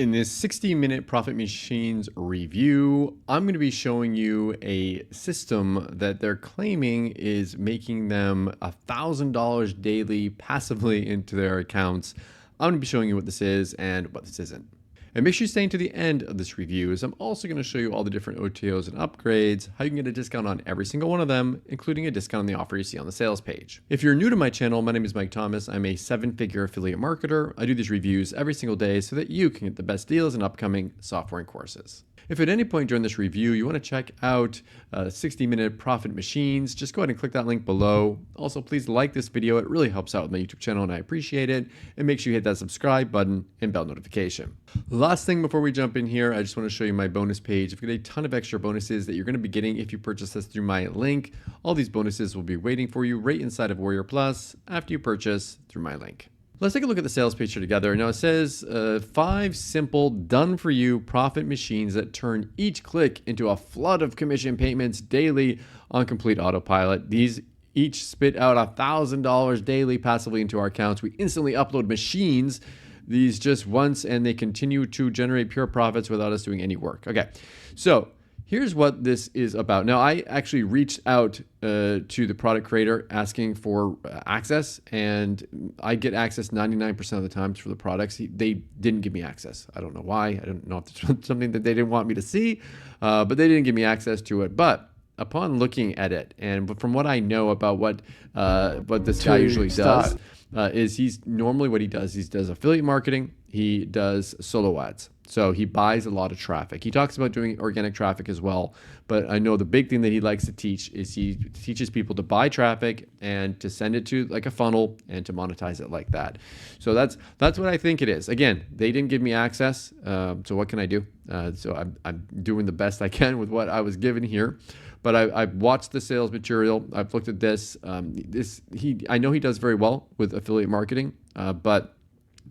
In this 60-minute Profit Machines review, I'm going to be showing you a system that they're claiming is making them $1,000 daily passively into their accounts. I'm going to be showing you what this is and what this isn't. And make sure you stay to the end of this review, as I'm also going to show you all the different OTOs and upgrades, how you can get a discount on every single one of them, including a discount on the offer you see on the sales page. If you're new to my channel, my name is Mike Thomas. I'm a 7-figure affiliate marketer. I do these reviews every single day so that you can get the best deals in upcoming software and courses. If at any point during this review you want to check out 60-minute Profit Machines, just go ahead and click that link below. Also, please like this video. It really helps out with my YouTube channel and I appreciate it. And make sure you hit that subscribe button and bell notification. Last thing before we jump in here, I just want to show you my bonus page. I've got a ton of extra bonuses that you're going to be getting if you purchase this through my link. All these bonuses will be waiting for you right inside of Warrior Plus after you purchase through my link. Let's take a look at the sales page here together. Now it says 5 simple done-for-you profit machines that turn each click into a flood of commission payments daily on complete autopilot. These each spit out $1,000 daily passively into our accounts. We instantly upload machines, these just once, and they continue to generate pure profits without us doing any work. Okay, so here's what this is about. Now, I actually reached out to the product creator asking for access, and I get access 99% of the times for the products. They didn't give me access. I don't know why. I don't know if it's something that they didn't want me to see, but they didn't give me access to it. But upon looking at it, and from what I know about what this guy usually does, is he's normally what he does affiliate marketing. He does solo ads. So he buys a lot of traffic. He talks about doing organic traffic as well, but I know the big thing that he likes to teach is he teaches people to buy traffic and to send it to like a funnel and to monetize it like that. So that's what I think it is. Again, they didn't give me access, so what can I do? So I'm doing the best I can with what I was given here. But I've watched the sales material. I've looked at this. I know he does very well with affiliate marketing, but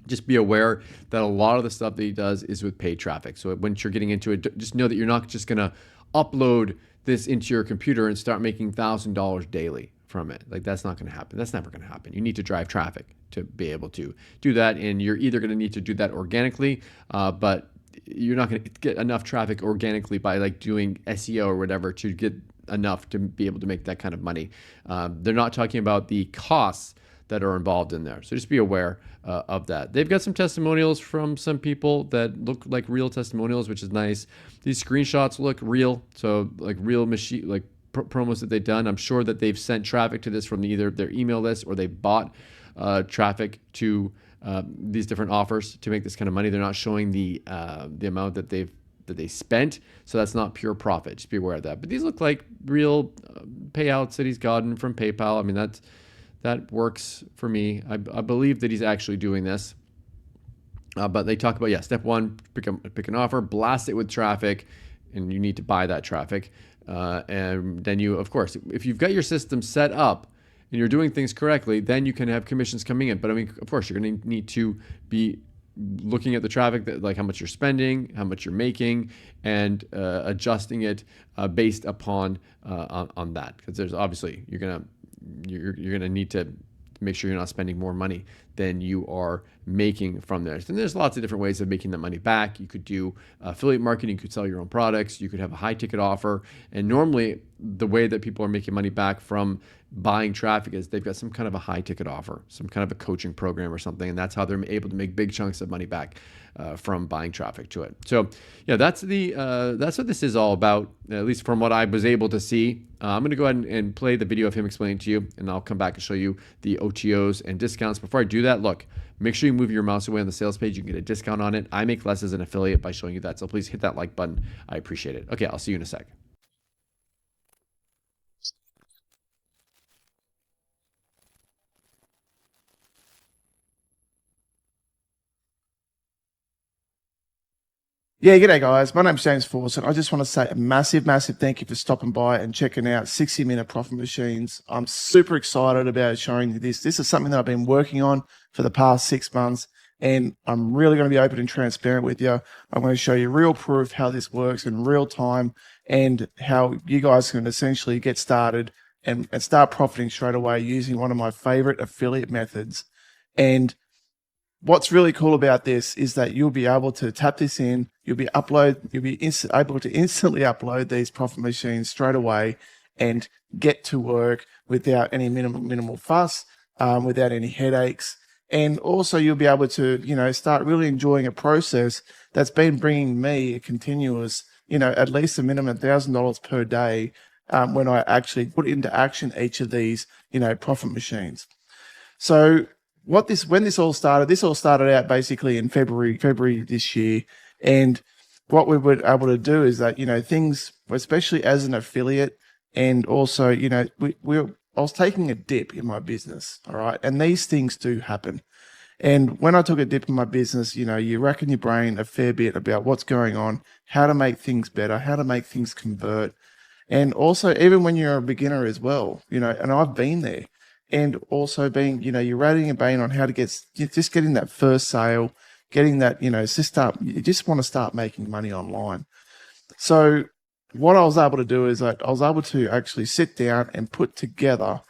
just be aware that a lot of the stuff that he does is with paid traffic. So once you're getting into it, just know that you're not just going to upload this into your computer and start making $1,000 daily from it. Like, that's not going to happen. That's never going to happen. You need to drive traffic to be able to do that. And you're either going to need to do that organically, but you're not going to get enough traffic organically by like doing SEO or whatever to get enough to be able to make that kind of money. They're not talking about the costs that are involved in there. So just be aware of that. They've got some testimonials from some people that look like real testimonials, which is nice. These screenshots look real. So like real machine, like promos that they've done. I'm sure that they've sent traffic to this from either their email list or they bought traffic to these different offers to make this kind of money. They're not showing the amount that they spent, so that's not pure profit. Just be aware of that. But these look like real payouts that he's gotten from PayPal. I mean, that works for me. I believe that he's actually doing this. But they talk about, step 1, pick an offer, blast it with traffic, and you need to buy that traffic. And then you, of course, if you've got your system set up and you're doing things correctly, then you can have commissions coming in. But I mean, of course, you're going to need to be looking at the traffic, that like how much you're spending, how much you're making, and adjusting it based upon on that. Because there's obviously you're gonna need to make sure you're not spending more money than you are making from this. And there's lots of different ways of making that money back. You could do affiliate marketing, you could sell your own products, you could have a high ticket offer. And normally the way that people are making money back from buying traffic is they've got some kind of a high ticket offer, some kind of a coaching program or something. And that's how they're able to make big chunks of money back from buying traffic to it. So yeah, that's what this is all about, at least from what I was able to see. I'm going to go ahead and play the video of him explaining to you, and I'll come back and show you the OTOs and discounts. Before I do that, look, make sure you move your mouse away on the sales page. You can get a discount on it. I make less as an affiliate by showing you that. So please hit that like button. I appreciate it. Okay, I'll see you in a sec. Yeah, g'day guys. My name's James Fawcett. I just want to say a massive, massive thank you for stopping by and checking out 60-minute Profit Machines. I'm super excited about showing you this. This is something that I've been working on for the past 6 months, and I'm really going to be open and transparent with you. I'm going to show you real proof how this works in real time and how you guys can essentially get started and start profiting straight away using one of my favorite affiliate methods. And what's really cool about this is that you'll be able to tap this in, you'll be able to instantly upload these profit machines straight away and get to work without any minimal fuss, without any headaches. And also you'll be able to, start really enjoying a process that's been bringing me a continuous, at least a minimum $1,000 per day when I actually put into action each of these, profit machines. So when this all started out basically in February this year. And what we were able to do is that, things, especially as an affiliate, and also, I was taking a dip in my business. All right. And these things do happen. And when I took a dip in my business, you rack in your brain a fair bit about what's going on, how to make things better, how to make things convert. And also, even when you're a beginner as well, and I've been there. And also being, you're rattling your brain on how to getting that first sale, getting that, you just want to start making money online. So what I was able to do is I was able to actually sit down and put together,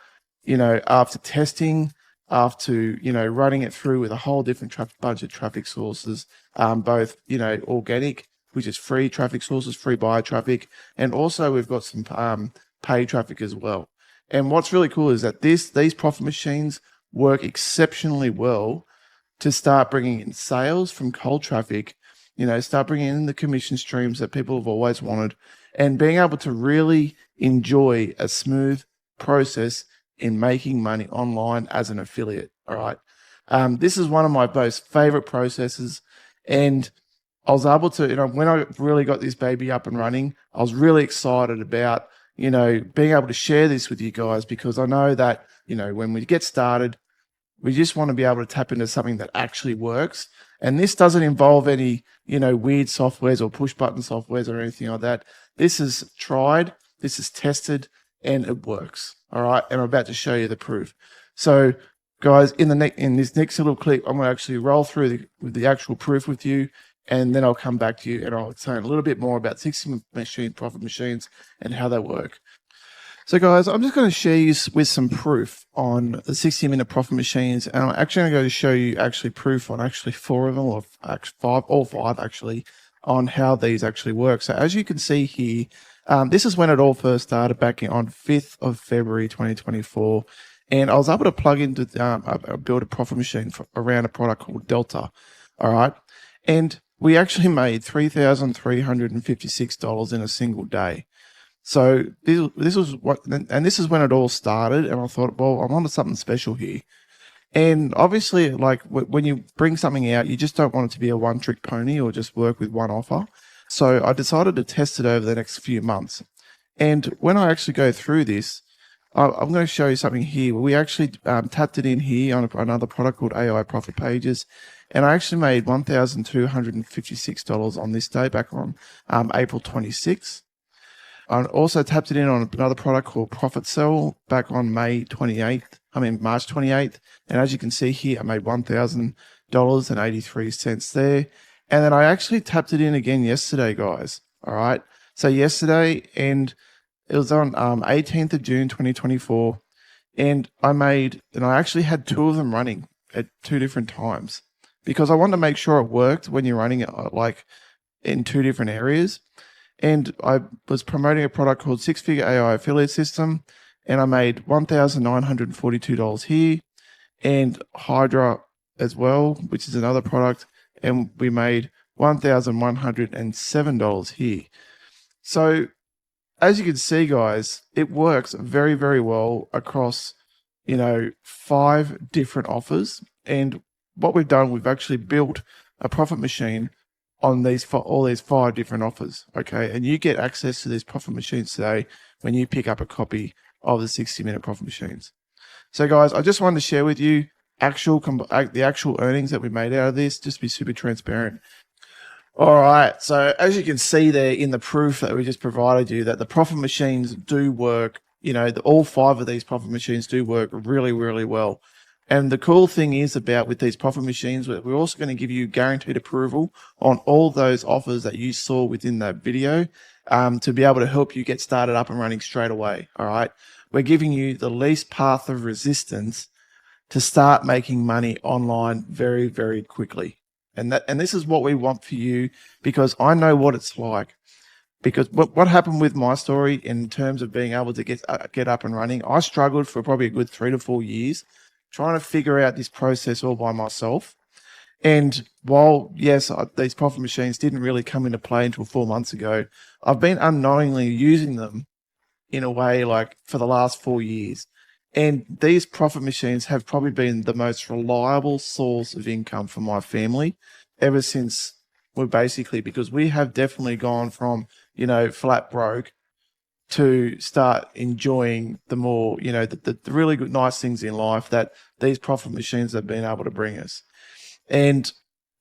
after testing, after, running it through with a whole different bunch of traffic sources, both, organic, which is free traffic sources, free buyer traffic. And also we've got some paid traffic as well. And what's really cool is that these profit machines work exceptionally well to start bringing in sales from cold traffic, start bringing in the commission streams that people have always wanted, and being able to really enjoy a smooth process in making money online as an affiliate. All right. This is one of my most favorite processes. And I was able to, when I really got this baby up and running, I was really excited about, being able to share this with you guys, because I know that, when we get started, we just want to be able to tap into something that actually works. And this doesn't involve any, weird softwares or push button softwares or anything like that. This is tried, this is tested, and it works. All right. And I'm about to show you the proof. So guys, in this next little clip, I'm going to actually roll through the actual proof with you. And then I'll come back to you and I'll explain a little bit more about 60 profit machines and how they work. So guys, I'm just going to share you with some proof on the 60-minute profit machines. And I'm actually going to show you proof on four of them, or all five actually, on how these actually work. So as you can see here, this is when it all first started back on 5th of February, 2024. And I was able to plug into, build a profit machine around a product called Delta. All right. And we actually made $3,356 in a single day. So this is when it all started. And I thought, well, I'm onto something special here. And obviously, like when you bring something out, you just don't want it to be a one-trick pony or just work with one offer. So I decided to test it over the next few months. And when I actually go through this, I'm going to show you something here. We actually tapped it in here on another product called AI Profit Pages. And I actually made $1,256 on this day back on April 26th. I also tapped it in on another product called Profit Cell back on March 28th. And as you can see here, I made $1,000.83 there. And then I actually tapped it in again yesterday, guys. All right. So yesterday, and it was on 18th of June, 2024. And I actually had two of them running at two different times, because I wanted to make sure it worked when you're running it like in two different areas. And I was promoting a product called Six Figure AI Affiliate System, and I made $1,942 here, and Hydra as well, which is another product, and we made $1,107 here. So as you can see, guys, it works very, very well across, 5 different offers. And what we've done, we've actually built a profit machine on all these 5 different offers. Okay. And you get access to these profit machines today when you pick up a copy of the 60-minute profit machines. So guys, I just wanted to share with you the actual earnings that we made out of this, just to be super transparent. All right. So as you can see there in the proof that we just provided you, that the profit machines do work, all 5 of these profit machines do work really, really well. And the cool thing is with these profit machines, we're also going to give you guaranteed approval on all those offers that you saw within that video, to be able to help you get started up and running straight away. All right. We're giving you the least path of resistance to start making money online very, very quickly. And this is what we want for you, because I know what it's like. Because what happened with my story in terms of being able to get up and running, I struggled for probably a good 3 to 4 years trying to figure out this process all by myself. And while, yes, these profit machines didn't really come into play until 4 months ago, I've been unknowingly using them in a way like for the last 4 years. And these profit machines have probably been the most reliable source of income for my family ever since because we have definitely gone from, flat broke to start enjoying the more, the really good, nice things in life that these profit machines have been able to bring us. And,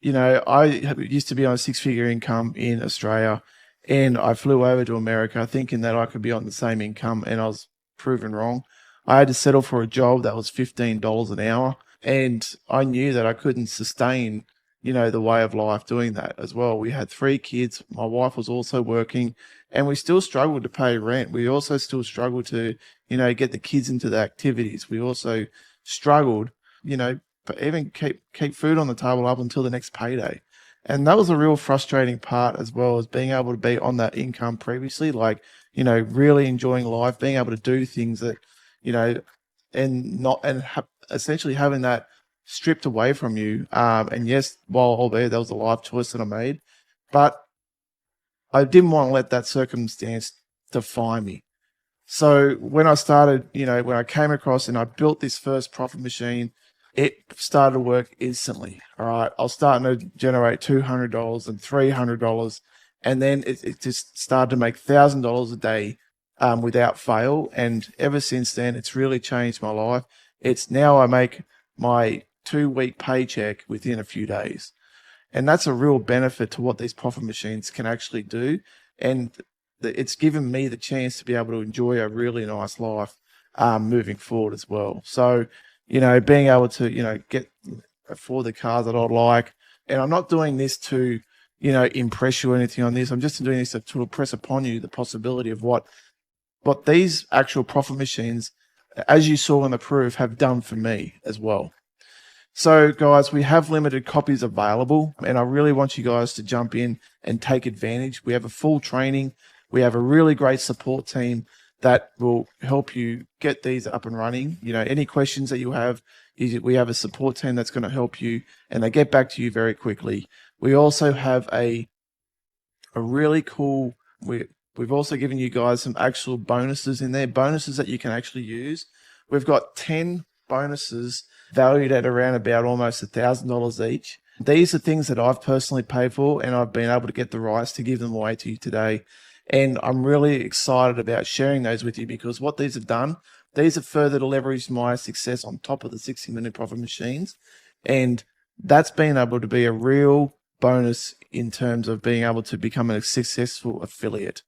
I used to be on a 6-figure income in Australia, and I flew over to America thinking that I could be on the same income, and I was proven wrong. I had to settle for a job that was $15 an hour, and I knew that I couldn't sustain, the way of life doing that as well. We had 3 kids. My wife was also working, and we still struggled to pay rent. We also still struggled to, get the kids into the activities. We also struggled, but even keep food on the table up until the next payday. And that was a real frustrating part, as well as being able to be on that income previously, like, really enjoying life, being able to do things that, and not, and essentially having that stripped away from you. And yes, while albeit that was a life choice that I made, but I didn't want to let that circumstance define me. So when I started, when I came across and I built this first profit machine, it started to work instantly. All right. I was starting to generate $200 and $300. And then it just started to make $1,000 a day without fail. And ever since then, it's really changed my life. It's now I make my 2-week paycheck within a few days. And that's a real benefit to what these profit machines can actually do. And it's given me the chance to be able to enjoy a really nice life moving forward as well. So, being able to, afford the cars that I like. And I'm not doing this to, impress you or anything on this. I'm just doing this to impress upon you the possibility of what these actual profit machines, as you saw in the proof, have done for me as well. So, guys, we have limited copies available, and I really want you guys to jump in and take advantage. We have a full training. We have a really great support team that will help you get these up and running. Any questions that you have, we have a support team that's going to help you, and they get back to you very quickly. We also have a really cool, we've also given you guys some actual bonuses in there, bonuses that you can actually use. We've got 10 bonuses valued at around about almost $1,000 each. These are things that I've personally paid for, and I've been able to get the rights to give them away to you today. And I'm really excited about sharing those with you, because what these have done, these have further leveraged my success on top of the 60-minute profit machines. And that's been able to be a real bonus in terms of being able to become a successful affiliate.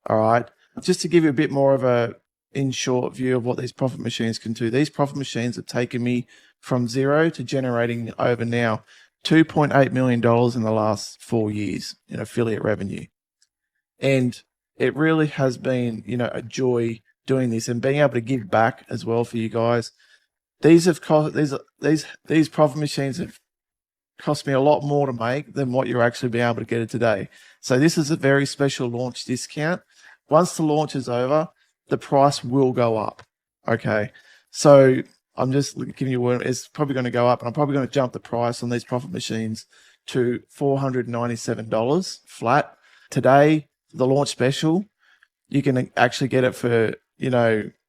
All right. Just to give you a bit more of a, in short view of what these profit machines can do. These profit machines have taken me from zero to generating over now $2.8 million in the last 4 years in affiliate revenue. And it really has been, a joy doing this and being able to give back as well for you guys. These have cost these profit machines have cost me a lot more to make than what you're actually being able to get it today. So this is a very special launch discount. Once the launch is over, the price will go up. Okay. So I'm just giving you a word. It's probably going to go up, and I'm probably going to jump the price on these profit machines to $497 flat. Today, the launch special, you can actually get it for,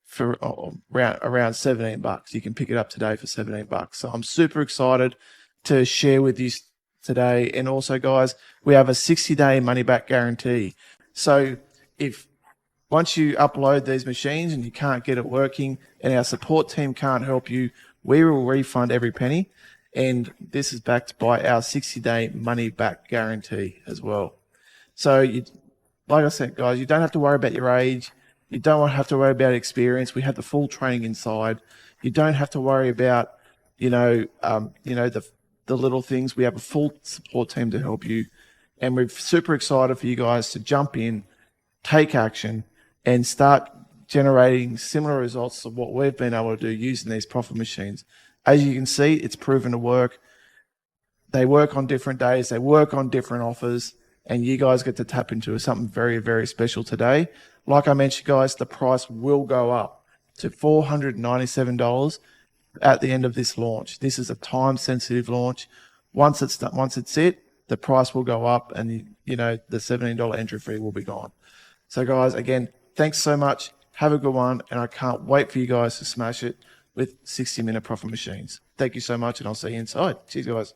for around $17. You can pick it up today for $17. So I'm super excited to share with you today. And also, guys, we have a 60-day money-back guarantee. So if once you upload these machines and you can't get it working and our support team can't help you, we will refund every penny. And this is backed by our 60-day money-back guarantee as well. So, like I said, guys, you don't have to worry about your age. You don't have to worry about experience. We have the full training inside. You don't have to worry about, the little things. We have a full support team to help you. And we're super excited for you guys to jump in, take action, and start generating similar results to what we've been able to do using these profit machines. As you can see, it's proven to work. They work on different days. They work on different offers. And you guys get to tap into something very, very special today. Like I mentioned, guys, the price will go up to $497 at the end of this launch. This is a time-sensitive launch. Once it's done, once it's it, the price will go up, and the $17 entry fee will be gone. So, guys, again, thanks so much. Have a good one, and I can't wait for you guys to smash it with 60-minute profit machines. Thank you so much, and I'll see you inside. Cheers, guys.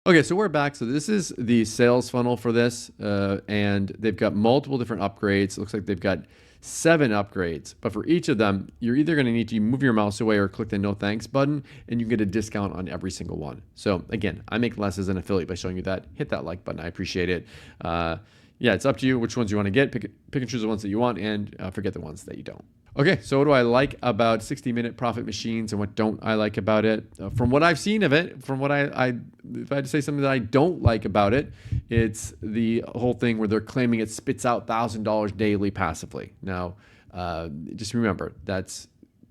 Okay, so we're back. So this is the sales funnel for this, and they've got multiple different upgrades. It looks like they've got 7 upgrades, but for each of them, you're either going to need to move your mouse away or click the no thanks button, and you get a discount on every single one. So again, I make less as an affiliate by showing you that. Hit that like button. I appreciate it. Yeah, it's up to you which ones you want to get. Pick and choose the ones that you want, and forget the ones that you don't. Okay, so what do I like about 60-minute profit machines and what don't I like about it? From what I've seen of it, from what if I had to say something that I don't like about it, it's the whole thing where they're claiming it spits out $1,000 daily passively. Now, just remember,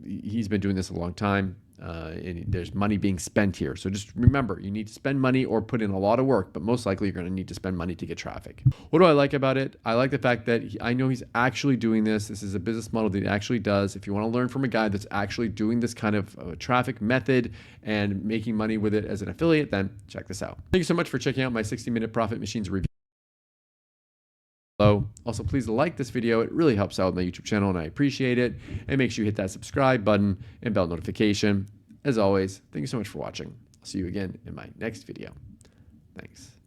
he's been doing this a long time. And there's money being spent here. So just remember, you need to spend money or put in a lot of work, but most likely you're going to need to spend money to get traffic. What do I like about it? I like the fact that I know he's actually doing this. This is a business model that he actually does. If you want to learn from a guy that's actually doing this kind of traffic method and making money with it as an affiliate, then check this out. Thank you so much for checking out my 60-minute profit machines review. Also, please like this video. It really helps out with my YouTube channel, and I appreciate it. And make sure you hit that subscribe button and bell notification. As always, thank you so much for watching. I'll see you again in my next video. Thanks.